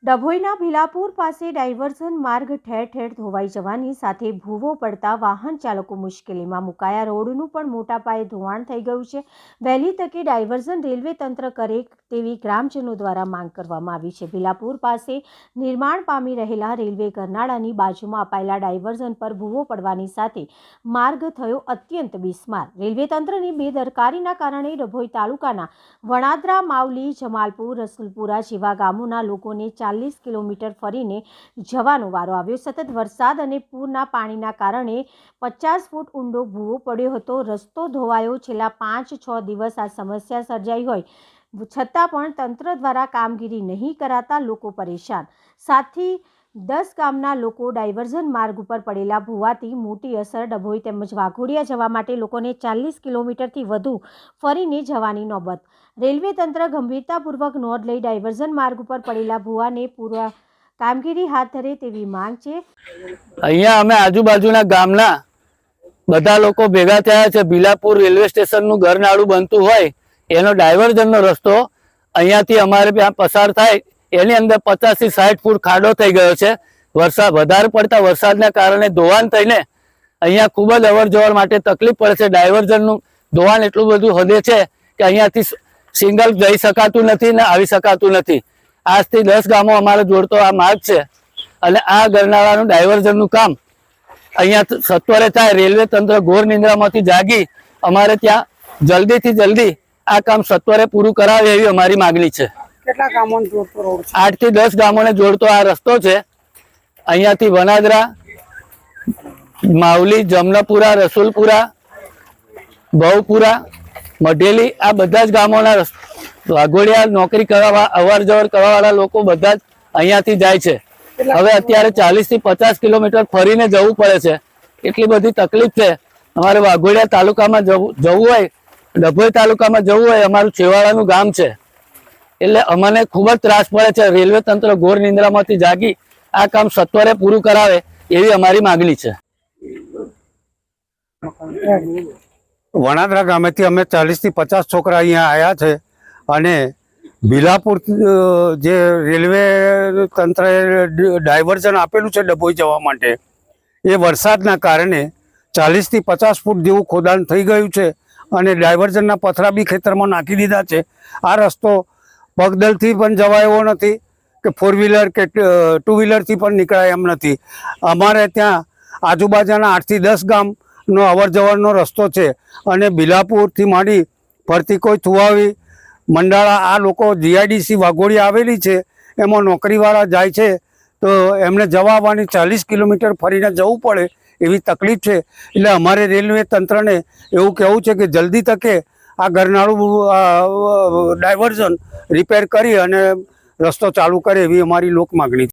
ડભોઈના ભીલાપુર પાસે ડાયવર્ઝન માર્ગ ઠેર ઠેર ધોવાઈ જવાની સાથે ભૂવો પડતા વાહન ચાલકો મુશ્કેલીમાં મુકાયા। રોડનું પણ મોટા પાયે ધોવાણ થઈ ગયું છે। વહેલી તકે ડાયવર્ઝન રેલવે તંત્ર કરે તેવી ગ્રામજનો દ્વારા માંગ કરવામાં આવી છે। ભીલાપુર પાસે નિર્માણ પામી રહેલા રેલવે ગરનાળાની બાજુમાં અપાયેલા ડાયવર્ઝન પર ભૂવો પડવાની સાથે માર્ગ થયો અત્યંત બિસ્માર। રેલવે તંત્રની બેદરકારીના કારણે ડભોઈ તાલુકાના વણાદરા, માવલી, જમાલપુર, રસુલપુરા જેવા ગામોના લોકોને 40 કિલોમીટર ફરીને જવાનો વારો આવ્યો। સતત વરસાદ અને પૂરના પાણીના કારણે 50 ફૂટ ઊંડો ભૂવો પડ્યો હતો। રસ્તો ધોવાયો। છેલ્લા 5-6 દિવસ આ સમસ્યા સર્જાઈ હોય છતાં પણ તંત્ર દ્વારા કામગીરી નહીં કરાતા લોકો પરેશાન। 7થી 10 ગામના લોકો ડાયવર્ઝન માર્ગ ઉપર પડેલા ભૂવાથી મોટી અસર। ડભોઈ તેમજ વાઘોડિયા જવા માટે લોકોને 40 કિલોમીટરથી વધુ ફરીને જવાની નોબત। રેલવે તંત્ર ગંભીરતાપૂર્વક નોંધ લઈ ડાયવર્ઝન માર્ગ ઉપર પડેલા ભૂવાને પૂર્વ કામગીરી હાથ ધરે તેવી માંગ છે। અહીંયા અમે આજુબાજુના ગામના બધા લોકો ભેગા થયા છે। ભીલાપુર રેલવે સ્ટેશનનું ગરનાળું બનતું હોય એનો ડાયવર્ઝનનો રસ્તો અહીંયાથી અમારે ત્યાં પસાર થાય એની અંદર 50 થી 60 ફૂટ ખાડો થઈ ગયો છે। વધારે પડતા વરસાદના કારણે ધોવાણ થઈને અહીંયા ખૂબ જ અવર જવર માટે તકલીફ પડે છે। ડાયવર્ઝનનું ધોવાણ એટલું બધું હદે છે કે અહીંયાથી સિંગલ જઈ શકાતું નથી ને આવી શકાતું નથી। 8 થી 10 ગામો અમારે જોડતો આ માર્ગ છે અને આ ગરનાળાનું ડાયવર્ઝનનું કામ અહીંયા સત્વરે થાય। રેલવે તંત્ર ઘોર નિંદ્રામાંથી જાગી અમારે ત્યાં જલ્દીથી જલ્દી આ કામ સત્વરે પૂરું કરાવે એવી અમારી માગણી છે। કેટલા ગામોને જોડતો રોડ છે? 8 થી 10 ગામોને જોડતો આ રસ્તો છે। અહીંયાથી વનાદરા, માવલી, જમનાપુરા, રસુલપુરા, ભવપુરા, મઢેલી આ બધા જ ગામોના વાઘોડિયા નોકરી કરવા અવર જવર કરવાવાળા લોકો બધા જ અહીંયાથી જાય છે। હવે અત્યારે 40 થી 50 કિલોમીટર ફરીને જવું પડે છે। એટલી બધી તકલીફ છે। અમારે વાઘોડિયા તાલુકામાં જવું હોય, ડભોઈ તાલુકામાં જવું હોય, અમારું છેવાડાનું ગામ છે એટલે અમને ખૂબ જ ત્રાસ પડે છે। રેલવે તંત્ર ઘોર નિંદ્રામાંથી જાગી આ કામ સત્વરે પૂરું કરાવે એવી અમારી માગણી છે। વણાદરા ગામેથી અમે 40 થી 50 છોકરા અહીંયા આવ્યા છે અને ભીલાપુર જે રેલવે તંત્રએ ડાયવર્ઝન આપેલું છે ડભોઈ જવા માટે એ વરસાદના કારણે 40 થી 50 ફૂટ જેવું ખોદાણ થઈ ગયું છે અને ડાયવર્ઝનના પથરા બી ખેતરમાં નાખી દીધા છે। આ રસ્તો પગદળથી પણ જવાય એવો નથી કે 4 વ્હીલર કે 2 વ્હીલરથી પણ નીકળાય એમ નથી। અમારે ત્યાં આજુબાજુના 8 થી 10 ગામનો અવર જવરનો રસ્તો છે અને ભીલાપુરથી માંડી ફરતી કોઈ થુવાવી, મંડાળા આ લોકો જીઆઈડીસી વાઘોડિયા આવેલી છે એમાં નોકરીવાળા જાય છે તો એમને જવા આવવાની 40 કિલોમીટર ફરીને જવું પડે એવી તકલીફ છે। એટલે અમારે રેલવે તંત્રને એવું કહેવું છે કે જલ્દી તકે આ ગરનાળું ડાયવર્ઝન રિપેર કરી અને રસ્તો ચાલુ કરે એવી અમારી લોક માગણી છે।